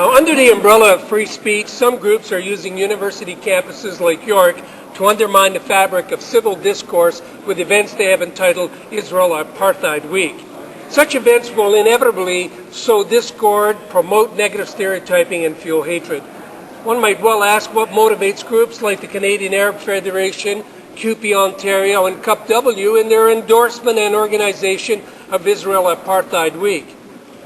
Now, under the umbrella of free speech, some groups are using university campuses like York to undermine the fabric of civil discourse with events they have entitled Israel Apartheid Week. Such events will inevitably sow discord, promote negative stereotyping, and fuel hatred. One might well ask what motivates groups like the Canadian Arab Federation, CUPE Ontario, and CUPW in their endorsement and organization of Israel Apartheid Week.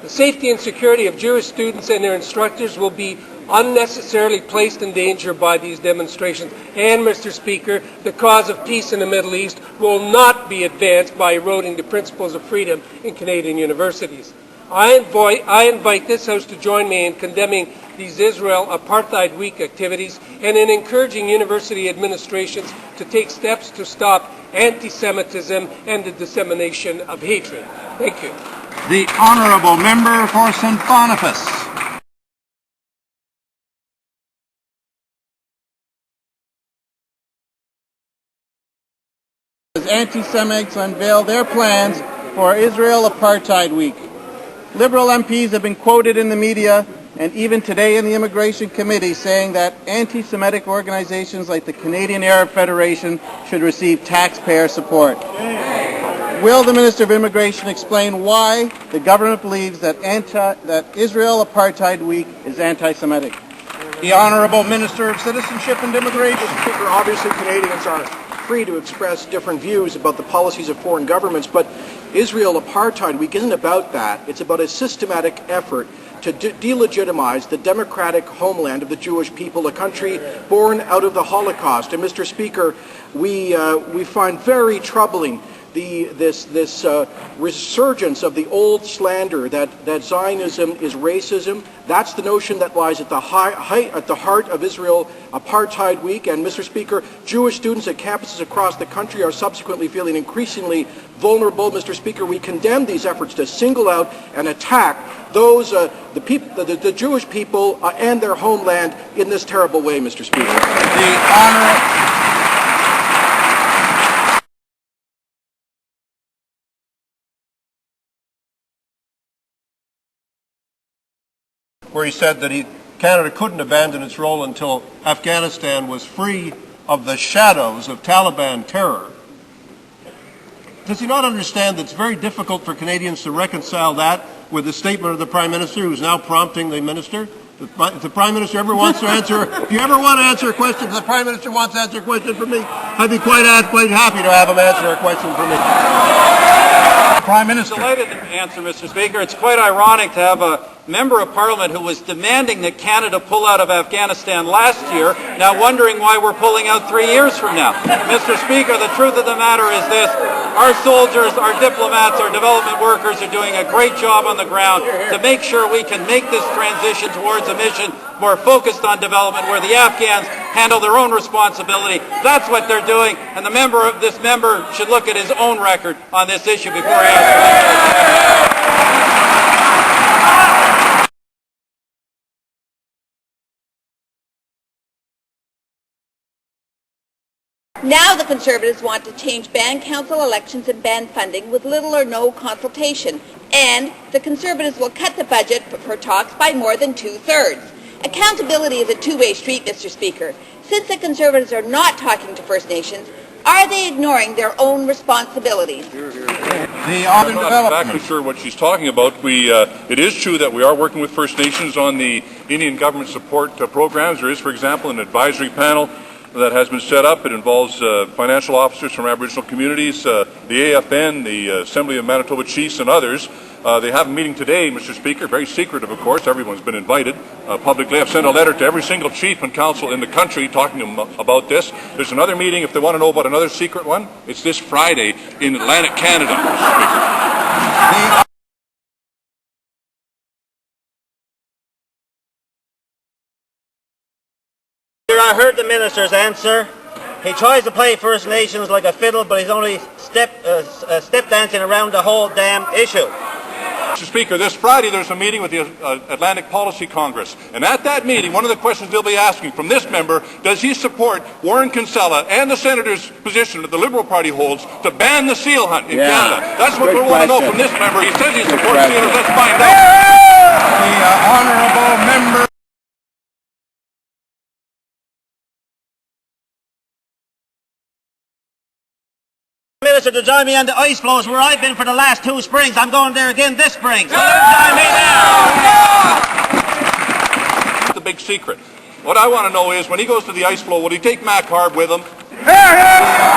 The safety and security of Jewish students and their instructors will be unnecessarily placed in danger by these demonstrations. And, Mr. Speaker, the cause of peace in the Middle East will not be advanced by eroding the principles of freedom in Canadian universities. I invite this House to join me in condemning these Israel Apartheid Week activities and in encouraging university administrations to take steps to stop anti-Semitism and the dissemination of hatred. Thank you. The Honourable Member for St. Boniface. As anti-Semites unveil their plans for Israel Apartheid Week. Liberal MPs have been quoted in the media and even today in the Immigration Committee saying that anti-Semitic organizations like the Canadian Arab Federation should receive taxpayer support. Will the Minister of Immigration explain why the government believes that Israel Apartheid Week is anti-Semitic? The Honourable Minister of Citizenship and Immigration. Mr. Speaker, obviously Canadians are free to express different views about the policies of foreign governments, but Israel Apartheid Week isn't about that. It's about a systematic effort to delegitimize the democratic homeland of the Jewish people, a country born out of the Holocaust. And, Mr. Speaker, we find very troubling this resurgence of the old slander that Zionism is racism. That's the notion that lies at the heart of Israel Apartheid Week. And, Mr. Speaker, Jewish students at campuses across the country are subsequently feeling increasingly vulnerable. Mr. Speaker, we condemn these efforts to single out and attack those the Jewish people and their homeland in this terrible way, Mr. Speaker. Where he said that Canada couldn't abandon its role until Afghanistan was free of the shadows of Taliban terror. Does he not understand that it's very difficult for Canadians to reconcile that with the statement of the Prime Minister, who's now prompting the Minister? If the Prime Minister ever wants to answer, if you ever want to answer a question, if the Prime Minister wants to answer a question for me, I'd be quite happy to have him answer a question for me. Prime Minister. Delighted to answer, Mr. Speaker. It's quite ironic to have a Member of Parliament who was demanding that Canada pull out of Afghanistan last year, now wondering why we're pulling out 3 years from now. Mr. Speaker, the truth of the matter is this. Our soldiers, our diplomats, our development workers are doing a great job on the ground to make sure we can make this transition towards a mission more focused on development, where the Afghans handle their own responsibility. That's what they're doing, and this member should look at his own record on this issue before he asks. Now the Conservatives want to change band council elections and band funding with little or no consultation, and the Conservatives will cut the budget for talks by more than 2/3. Accountability is a two-way street, Mr. Speaker. Since the Conservatives are not talking to First Nations, are they ignoring their own responsibilities? I'm not exactly sure what she's talking about. It is true that we are working with First Nations on the Indian government support programs. There is, for example, an advisory panel that has been set up. It involves financial officers from Aboriginal communities, the AFN, the Assembly of Manitoba Chiefs, and others. They have a meeting today, Mr. Speaker, very secretive, of course. Everyone's been invited publicly. I've sent a letter to every single chief and council in the country talking to them about this. There's another meeting, if they want to know about another secret one, it's this Friday in Atlantic Canada, Mr. Speaker. I heard the Minister's answer. He tries to play First Nations like a fiddle, but he's only step dancing around the whole damn issue. Mr. Speaker, this Friday there's a meeting with the Atlantic Policy Congress, and at that meeting, one of the questions they'll be asking from this member, does he support Warren Kinsella and the Senator's position that the Liberal Party holds to ban the seal hunt in Canada? That's what we want to know from this member. He says he supports sealers. Let's find out. honourable member. Minister to join me on the ice floes where I've been for the last 2 springs. I'm going there again this spring. So join me now. The big secret. What I want to know is, when he goes to the ice floe, will he take Mac Harb with him? Hear, hear.